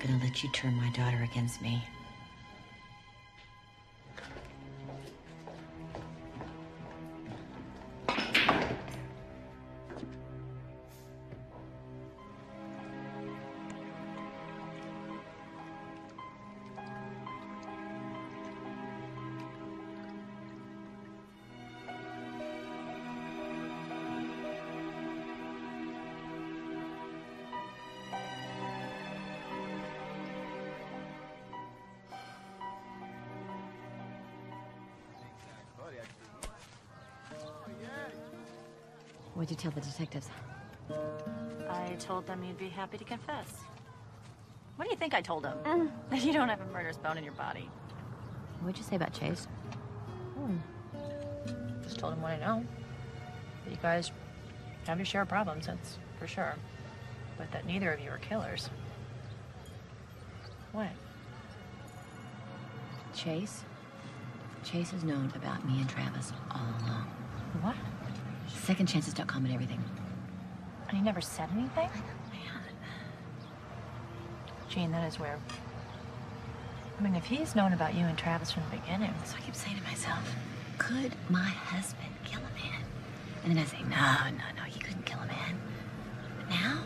gonna let you turn my daughter against me. What'd you tell the detectives? I told them you'd be happy to confess. What do you think I told them? That you don't have a murderous bone in your body. What'd you say about Chase? Just told him what I know. That you guys have your share of problems, that's for sure. But that neither of you are killers. What? Chase? Chase has known about me and Travis all along. What? Second chances don't come in everything. And he never said anything? Man. Gene, that is weird. I mean, if he's known about you and Travis from the beginning... So I keep saying to myself, could my husband kill a man? And then I say, no, he couldn't kill a man. But now,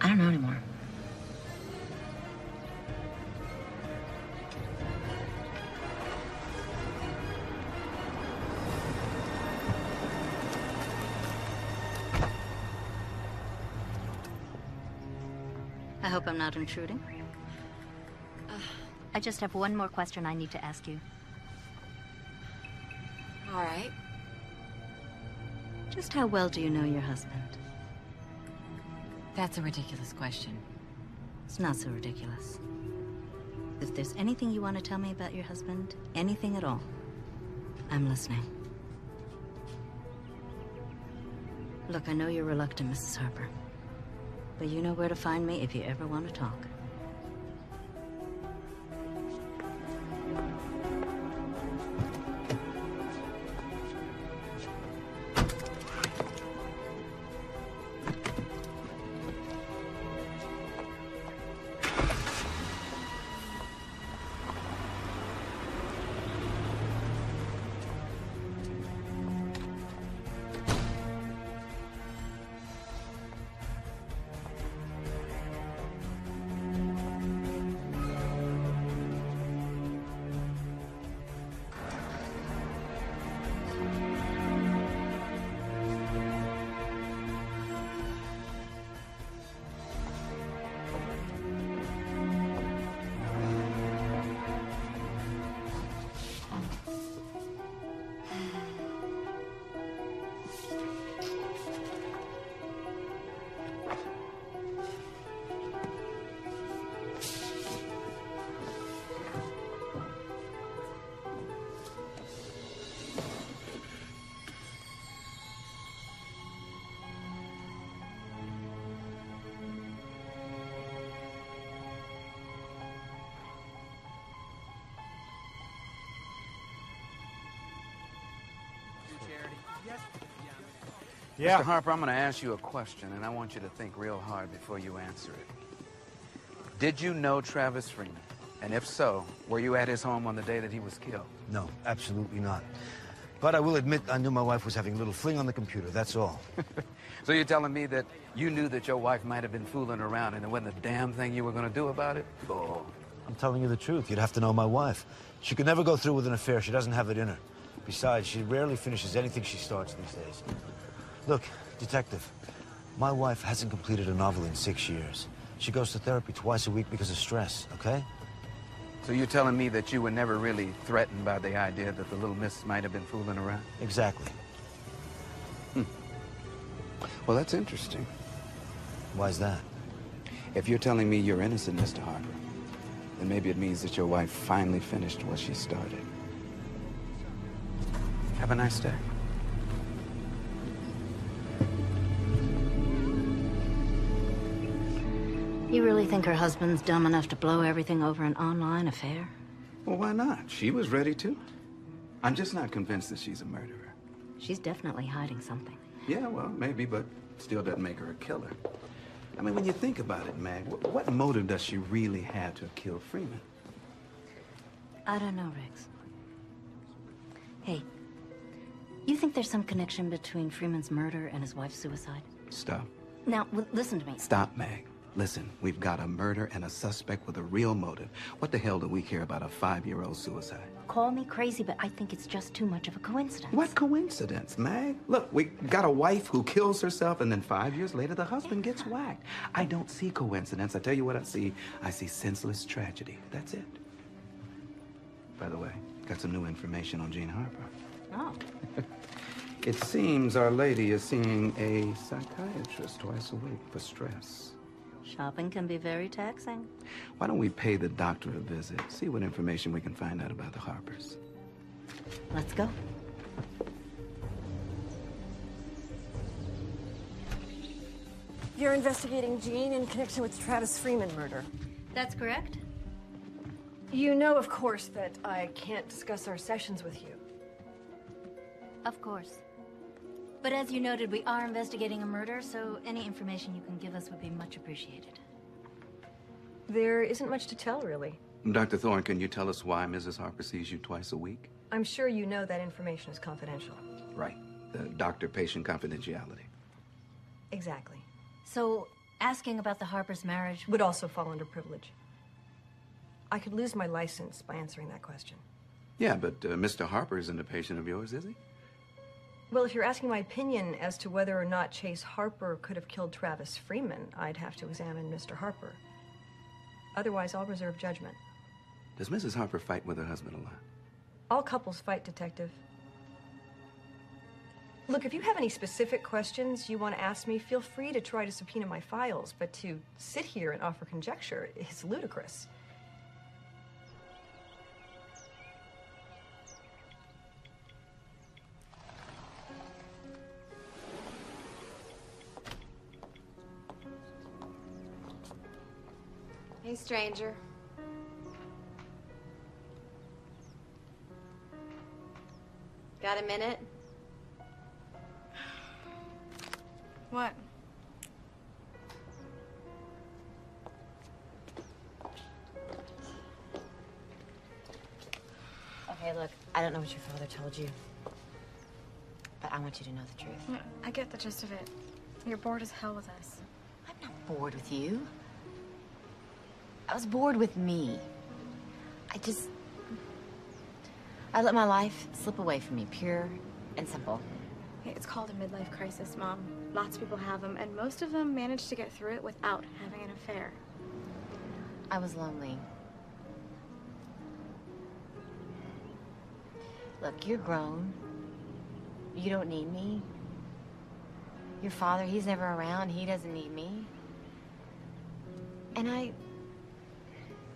I don't know anymore. I hope I'm not intruding. I just have one more question I need to ask you. All right. Just how well do you know your husband? That's a ridiculous question. It's not so ridiculous. If there's anything you want to tell me about your husband, anything at all, I'm listening. Look, I know you're reluctant, Mrs. Harper. But you know where to find me if you ever want to talk. Yeah. Mr. Harper, I'm going to ask you a question, and I want you to think real hard before you answer it. Did you know Travis Freeman? And if so, were you at his home on the day that he was killed? No, absolutely not. But I will admit I knew my wife was having a little fling on the computer, that's all. So you're telling me that you knew that your wife might have been fooling around and there wasn't a damn thing you were going to do about it? Oh. I'm telling you the truth. You'd have to know my wife. She could never go through with an affair. She doesn't have it in her. Besides, she rarely finishes anything she starts these days. Look, detective, my wife hasn't completed a novel in 6 years. She goes to therapy twice a week because of stress, okay? So you're telling me that you were never really threatened by the idea that the little miss might have been fooling around? Exactly. Well, that's interesting. Why's that? If you're telling me you're innocent, Mr. Harper, then maybe it means that your wife finally finished what she started. Have a nice day. You really think her husband's dumb enough to blow everything over an online affair? Well, why not? She was ready to. I'm just not convinced that she's a murderer. She's definitely hiding something. Yeah, well, maybe, but still doesn't make her a killer. I mean, when you think about it, Mag, what motive does she really have to have killed Freeman? I don't know, Riggs. Hey, you think there's some connection between Freeman's murder and his wife's suicide? Stop. Now, listen to me. Stop, Mag. Listen, we've got a murder and a suspect with a real motive. What the hell do we care about a 5-year-old suicide? Call me crazy, but I think it's just too much of a coincidence. What coincidence, Mag? Look, we got a wife who kills herself, and then 5 years later, the husband gets whacked. I don't see coincidence. I tell you what I see. I see senseless tragedy. That's it. By the way, got some new information on Jean Harper. Oh. It seems Our Lady is seeing a psychiatrist twice a week for stress. Shopping can be very taxing. Why don't we pay the doctor a visit, see what information we can find out about the Harpers? Let's go. You're investigating Jean in connection with Travis Freeman murder. That's correct. You know, of course, that I can't discuss our sessions with you. Of course. But as you noted, we are investigating a murder, so any information you can give us would be much appreciated. There isn't much to tell, really. Dr. Thorne, can you tell us why Mrs. Harper sees you twice a week? I'm sure you know that information is confidential. Right. The doctor-patient confidentiality. Exactly. So, asking about the Harper's marriage Would also fall under privilege. I could lose my license by answering that question. Yeah, but Mr. Harper isn't a patient of yours, is he? Well, if you're asking my opinion as to whether or not Chase Harper could have killed Travis Freeman, I'd have to examine Mr. Harper. Otherwise, I'll reserve judgment. Does Mrs. Harper fight with her husband a lot? All couples fight, Detective. Look, if you have any specific questions you want to ask me, feel free to try to subpoena my files, but to sit here and offer conjecture is ludicrous. Hey, stranger. Got a minute? What? Okay, look, I don't know what your father told you, but I want you to know the truth. Yeah, I get the gist of it. You're bored as hell with us. I'm not bored with you. I was bored with me. I let my life slip away from me, pure and simple. Hey, it's called a midlife crisis, Mom. Lots of people have them, and most of them manage to get through it without having an affair. I was lonely. Look, you're grown. You don't need me. Your father, he's never around. He doesn't need me. And I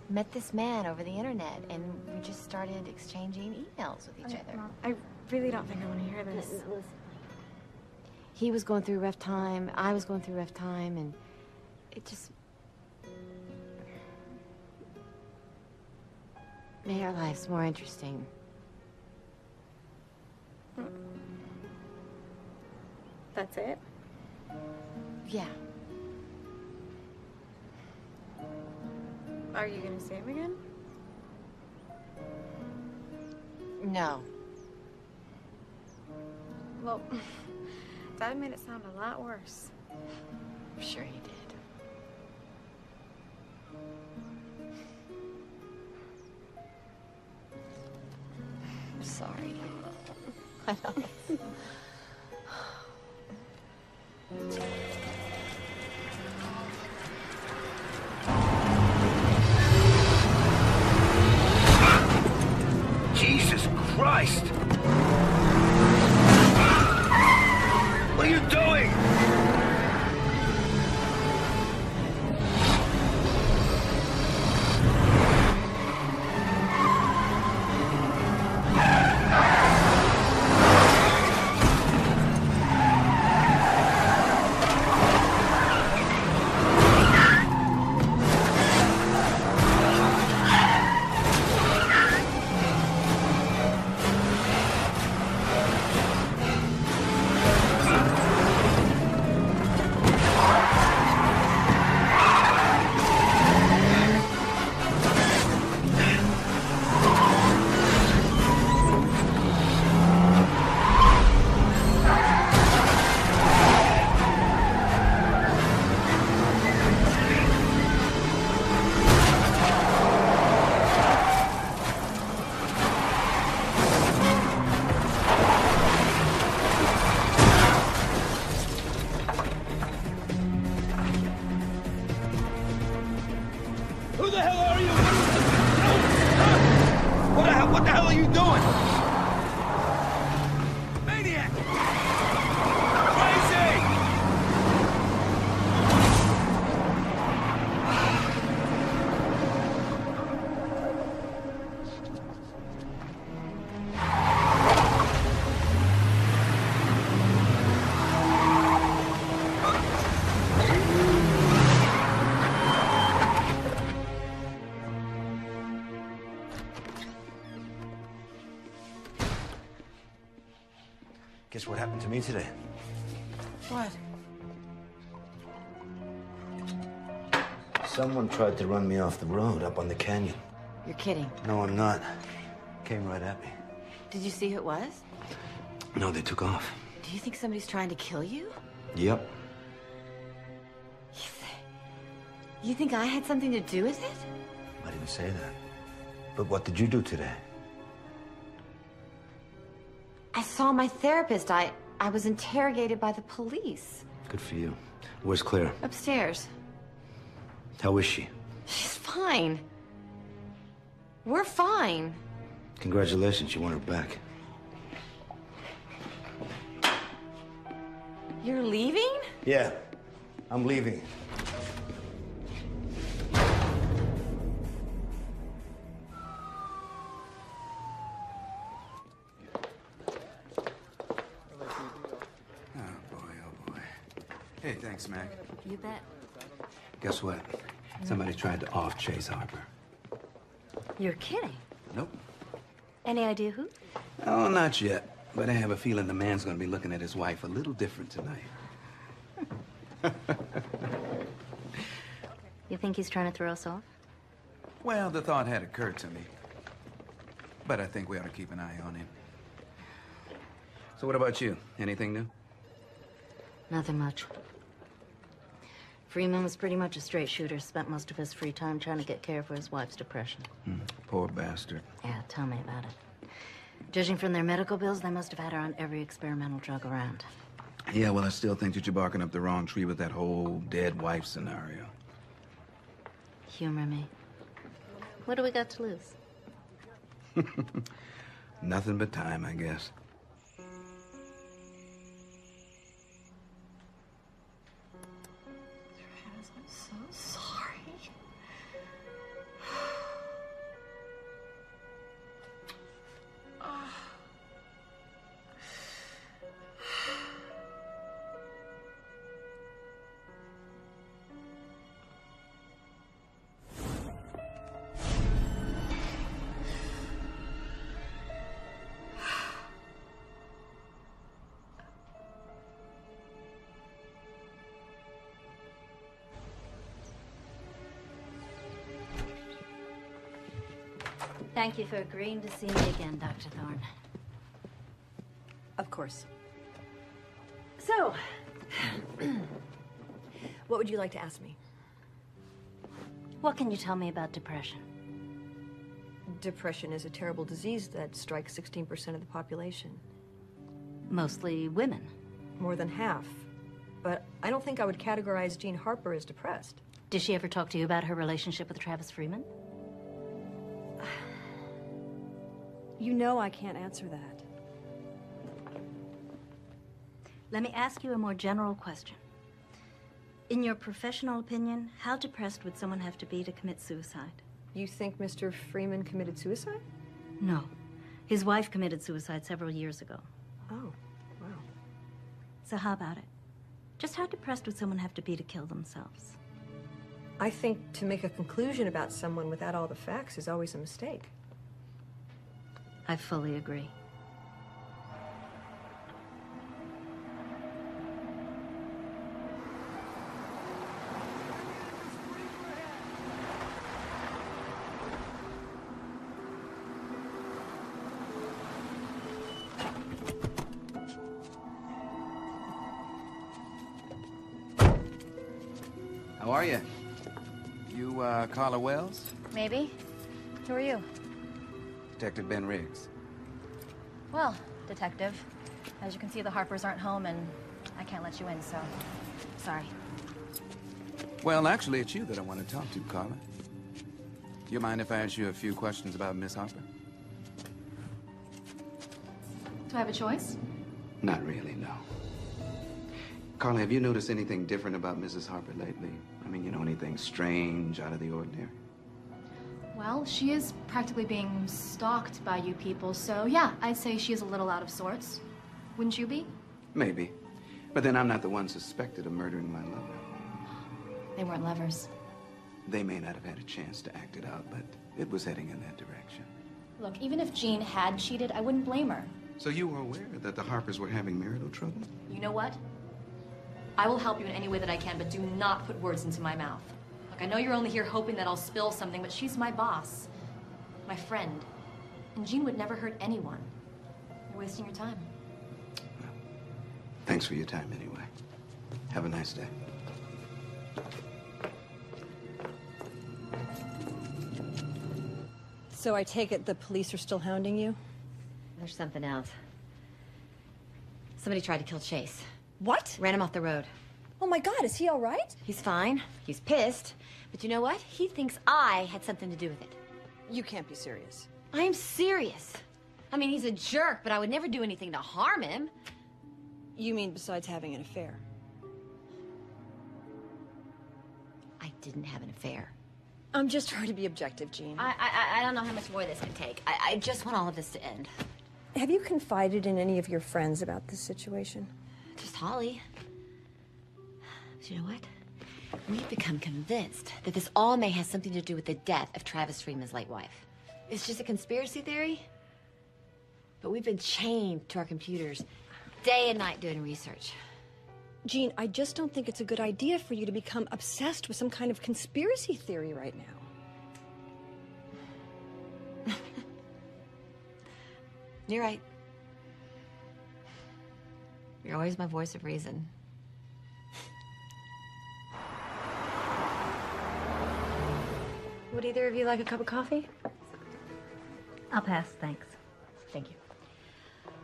met this man over the internet, and we just started exchanging emails with each other. Mom, I really don't think I want to hear this. Listen. He was going through a rough time, I was going through a rough time, and it just made our lives more interesting. That's it? Yeah. Are you gonna see him again? No. Well, Dad made it sound a lot worse. I'm sure he did. I'm sorry. I know. Jesus Christ! What are you doing? Who the hell are you? What the hell are you doing? Maniac! Crazy! Guess what happened to me today? What? Someone tried to run me off the road up on the canyon. You're kidding. No, I'm not. Came right at me. Did you see who it was? No, they took off. Do you think somebody's trying to kill you? Yep. You think I had something to do with it? I didn't say that. But what did you do today? I saw my therapist. I was interrogated by the police. Good for you. Where's Claire? Upstairs. How is she? She's fine. We're fine. Congratulations, you want her back. You're leaving? Yeah, I'm leaving. Hey, thanks, Mac. You bet. Guess what? Somebody tried to off-chase Harper. You're kidding. Nope. Any idea who? Oh, not yet. But I have a feeling the man's gonna be looking at his wife a little different tonight. You think he's trying to throw us off? Well, the thought had occurred to me. But I think we ought to keep an eye on him. So what about you? Anything new? Nothing much. Freeman was pretty much a straight shooter, spent most of his free time trying to get care for his wife's depression. Poor bastard. Yeah, tell me about it. Judging from their medical bills, they must have had her on every experimental drug around. Yeah, well, I still think that you're barking up the wrong tree with that whole dead wife scenario. Humor me. What do we got to lose? Nothing but time, I guess. I'm so sorry. Thank you for agreeing to see me again, Dr. Thorne. Of course. So, what would you like to ask me? What can you tell me about depression? Depression is a terrible disease that strikes 16% of the population. Mostly women. More than half. But I don't think I would categorize Jean Harper as depressed. Did she ever talk to you about her relationship with Travis Freeman? You know I can't answer that. Let me ask you a more general question. In your professional opinion, how depressed would someone have to be to commit suicide? You think Mr. Freeman committed suicide? No. His wife committed suicide several years ago. Oh, wow. So how about it? Just how depressed would someone have to be to kill themselves? I think to make a conclusion about someone without all the facts is always a mistake. I fully agree. How are you? You, Carla Wells? Maybe. Who are you? Detective Ben Riggs. Well, detective, as you can see, the Harpers aren't home and I can't let you in, so sorry. Well, actually, it's you that I want to talk to, Carla. You mind if I ask you a few questions about Miss Harper? Do I have a choice? Not really, no. Carla, have you noticed anything different about Mrs. Harper lately? I mean, you know, anything strange, out of the ordinary? Well, she is practically being stalked by you people, so yeah, I'd say she is a little out of sorts. Wouldn't you be? Maybe. But then I'm not the one suspected of murdering my lover. They weren't lovers. They may not have had a chance to act it out, but it was heading in that direction. Look, even if Jean had cheated, I wouldn't blame her. So you were aware that the Harpers were having marital trouble? You know what? I will help you in any way that I can, but do not put words into my mouth. Look, I know you're only here hoping that I'll spill something, but she's my boss, my friend. And Jean would never hurt anyone. You're wasting your time. Well, thanks for your time anyway. Have a nice day. So I take it the police are still hounding you? There's something else. Somebody tried to kill Chase. What? Ran him off the road. Oh my God, is he all right? He's fine. He's pissed. But you know what? He thinks I had something to do with it. You can't be serious. I'm serious. I mean, he's a jerk, but I would never do anything to harm him. You mean besides having an affair? I didn't have an affair. I'm just trying to be objective, Jean. I don't know how much more this can take. I just want all of this to end. Have you confided in any of your friends about this situation? Just Holly. But you know what? We've become convinced that this all may have something to do with the death of Travis Freeman's late wife. It's just a conspiracy theory. But we've been chained to our computers day and night doing research. Jean, I just don't think it's a good idea for you to become obsessed with some kind of conspiracy theory right now. You're right. You're always my voice of reason. Would either of you like a cup of coffee? I'll pass, thanks. Thank you.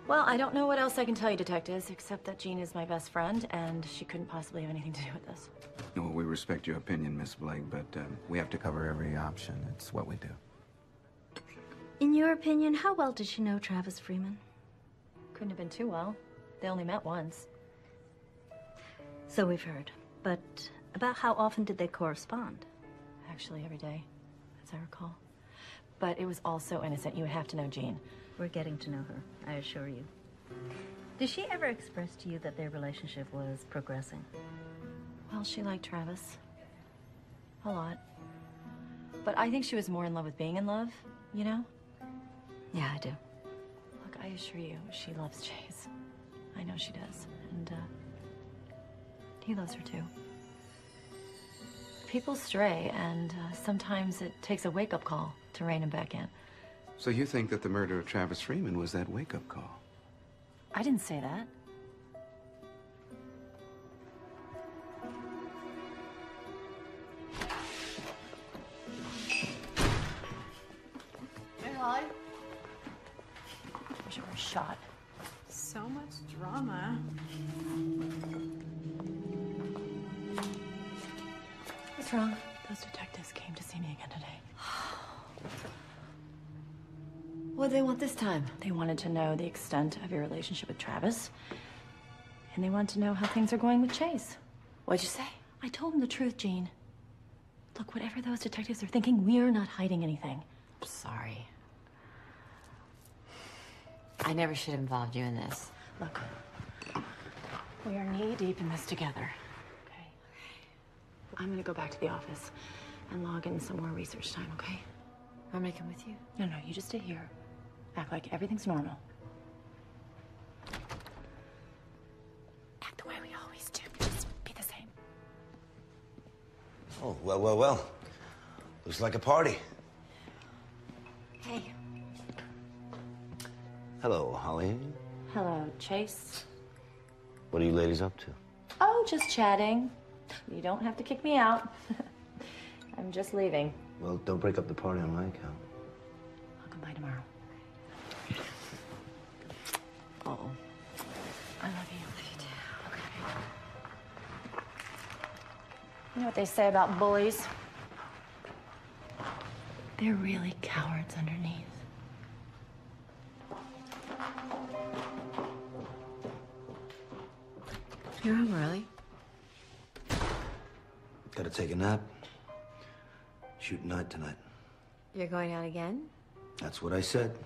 Well, I don't know what else I can tell you, detectives, except that Jean is my best friend, and she couldn't possibly have anything to do with this. Well, we respect your opinion, Miss Blake, but we have to cover every option. It's what we do. In your opinion, how well did she know Travis Freeman? Couldn't have been too well. They only met once. So we've heard. But about how often did they correspond? Actually, every day, as I recall. But it was all so innocent. You would have to know Jean. We're getting to know her, I assure you. Did she ever express to you that their relationship was progressing? Well, she liked Travis. A lot. But I think she was more in love with being in love, you know? Yeah, I do. Look, I assure you, she loves Chase. I know she does. And, he loves her too. People stray, and sometimes it takes a wake-up call to rein him back in. So you think that the murder of Travis Freeman was that wake-up call? I didn't say that. Hey, Holly. Wish it were shot. So much drama. What's wrong? Those detectives came to see me again today. What do they want this time? They wanted to know the extent of your relationship with Travis. And they wanted to know how things are going with Chase. What'd you say? I told them the truth, Jean. Look, whatever those detectives are thinking, we're not hiding anything. I'm sorry. I never should have involved you in this. Look, we are knee-deep in this together, okay? I'm gonna go back to the office and log in some more research time, okay? I'm gonna come with you. No, you just stay here. Act like everything's normal. Act the way we always do. Just be the same. Oh, well. Looks like a party. Hey. Hello, Holly. Hello, Chase. What are you ladies up to? Oh, just chatting. You don't have to kick me out. I'm just leaving. Well, don't break up the party on my account. I'll come by tomorrow. Uh-oh. I love you. Love you too. Okay. You know what they say about bullies? They're really cowards underneath. You're home early. Gotta take a nap. Shoot night tonight. You're going out again? That's what I said.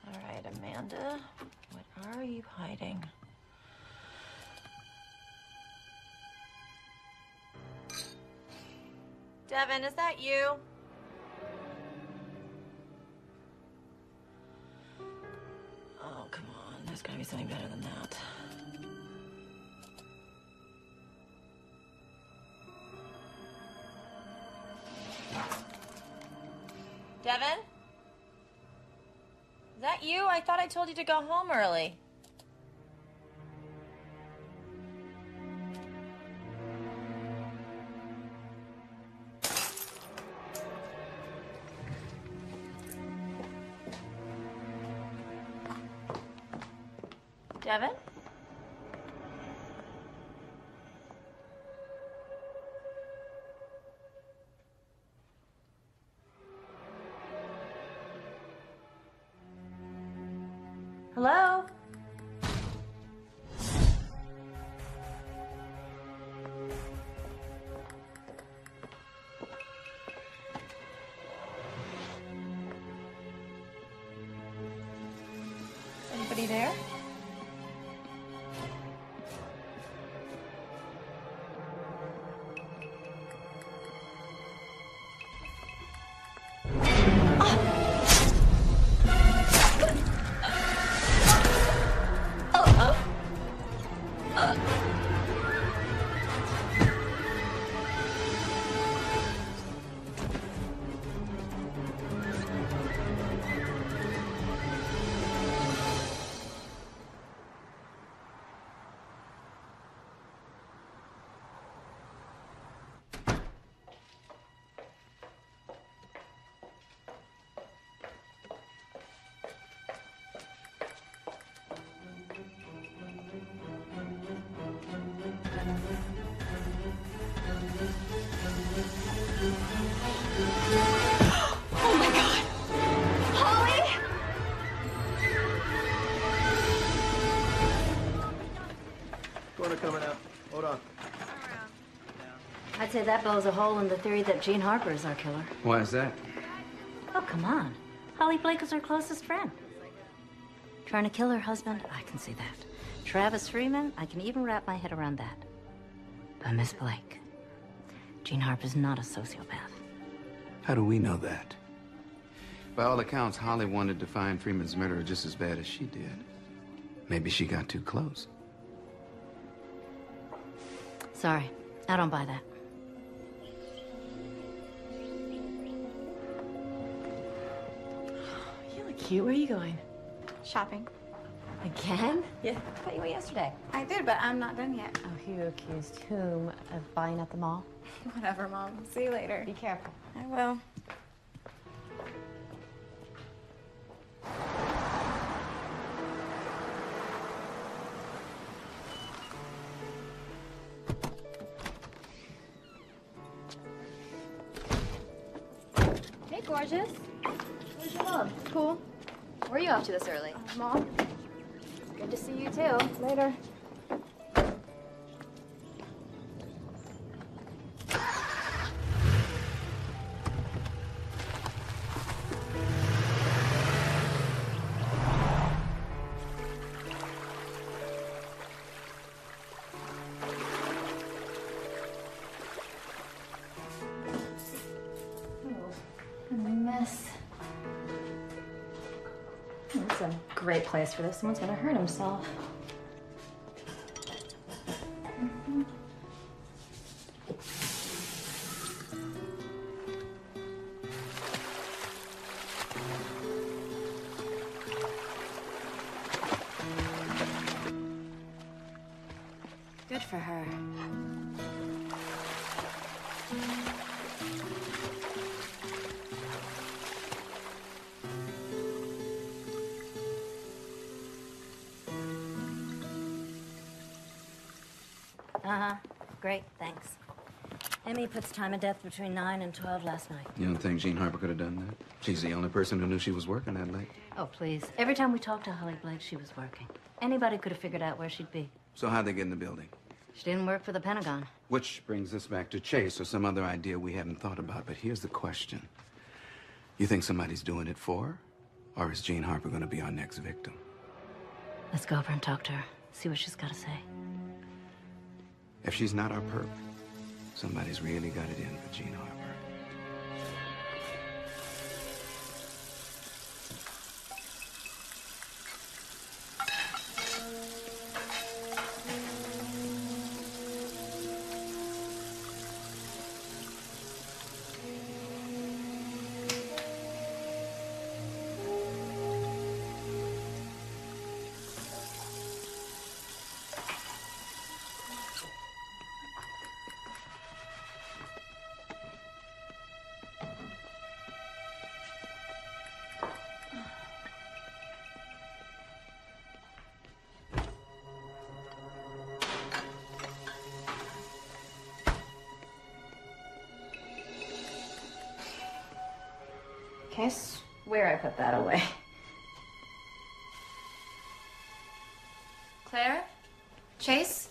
All right, Amanda, what are you hiding? Devin, is that you? Oh, come on. There's gotta be something better than that. Devin? Is that you? I thought I told you to go home early. Devin? Hello? Anybody there? Coming out. Hold on. I'd say that blows a hole in the theory that Jean Harper is our killer. Why is that? Oh, come on. Holly Blake is her closest friend. Trying to kill her husband, I can see that. Travis Freeman, I can even wrap my head around that. But Miss Blake, Jean Harper's not a sociopath. How do we know that? By all accounts, Holly wanted to find Freeman's murderer just as bad as she did. Maybe she got too close. Sorry, I don't buy that. You look cute. Where are you going? Shopping. Again? Yeah. I thought you went yesterday. I did, but I'm not done yet. Oh, you accused whom of buying at the mall? Whatever, Mom. See you later. Be careful. I will. Hey, gorgeous. Where's your mom? Cool. Where are you off to this early? Mom? Good to see you, too. Later. This is a great place for this. Someone's gonna hurt himself. Good for her. Uh-huh. Great, thanks. Emmy puts time of death between 9 and 12 last night. You don't think Jean Harper could have done that? She's the only person who knew she was working that late. Oh, please. Every time we talked to Holly Blake, she was working. Anybody could have figured out where she'd be. So how'd they get in the building? She didn't work for the Pentagon. Which brings us back to Chase or some other idea we haven't thought about. But here's the question. You think somebody's doing it for her? Or is Jean Harper going to be our next victim? Let's go over and talk to her. See what she's got to say. If she's not our perp, somebody's really got it in for Jean Harper. I swear I put that away. Claire? Chase?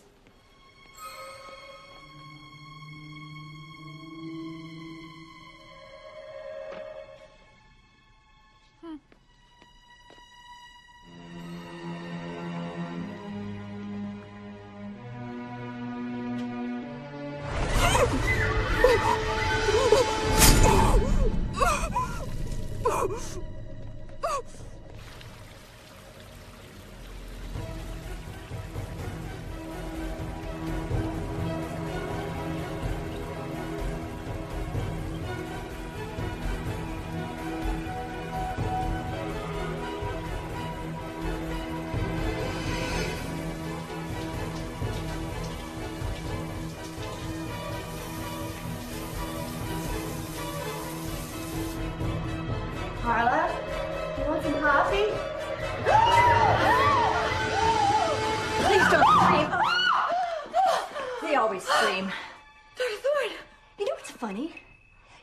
Carla, you want some coffee? Please don't scream. They always scream. Dr. Thorne! You know what's funny?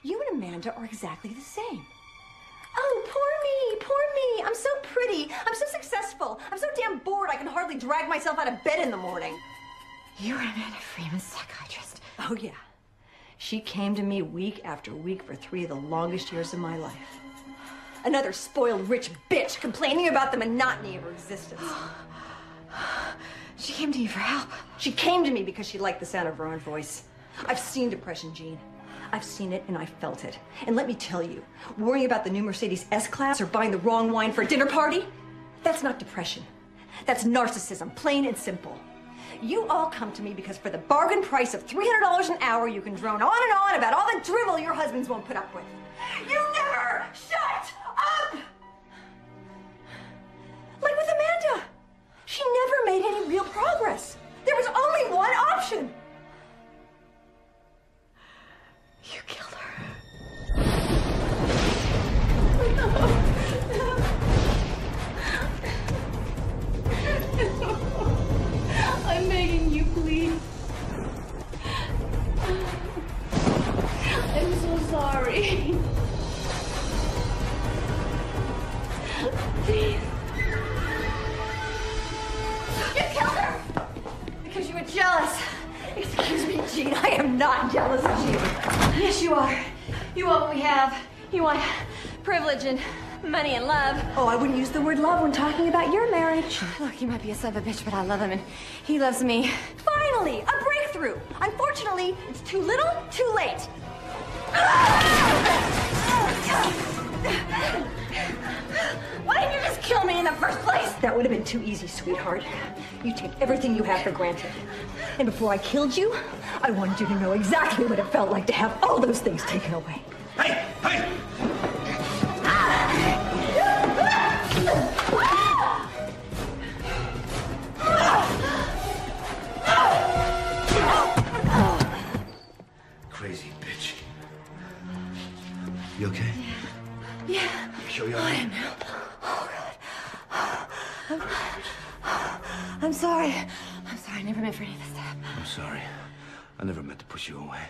You and Amanda are exactly the same. Oh, poor me. I'm so pretty. I'm so successful. I'm so damn bored I can hardly drag myself out of bed in the morning. You were Amanda Freeman's psychiatrist. Oh, yeah. She came to me week after week for 3 of the longest years of my life. Another spoiled rich bitch complaining about the monotony of her existence. She came to you for help. She came to me because she liked the sound of her own voice. I've seen depression, Jean. I've seen it and I felt it. And let me tell you, worrying about the new Mercedes S-Class or buying the wrong wine for a dinner party, that's not depression. That's narcissism, plain and simple. You all come to me because for the bargain price of $300 an hour, you can drone on and on about all the drivel your husbands won't put up with. You never shut up! Like with Amanda. She never made any real progress. There was only one option. You killed her. I'm begging you, please. I'm so sorry. Please. You killed her! Because you were jealous. Excuse me, Jean, I am not jealous of you. Yes, you are. You want what we have. You want privilege and money and love. Oh, I wouldn't use the word love when talking about your marriage. Look, you might be a son of a bitch, but I love him and he loves me. Finally, a breakthrough. Unfortunately, it's too little, too late. Why didn't you just kill me in the first place? That would have been too easy, sweetheart. You take everything you have for granted. And before I killed you, I wanted you to know exactly what it felt like to have all those things taken away. Hey! Hey! Crazy bitch. You okay? Yeah. You sure you're all I right? am now. Oh, God. I'm sorry. I'm sorry. I never meant for any of this to happen. I'm sorry. I never meant to push you away.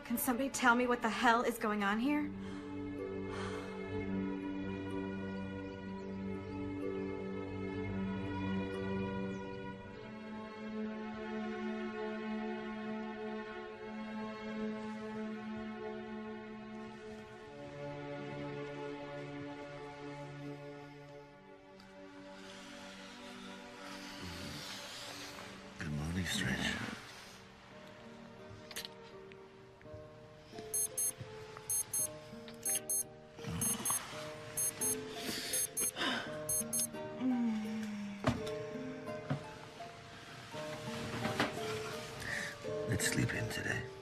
Can somebody tell me what the hell is going on here? Good morning, Stretch. Let's sleep in today.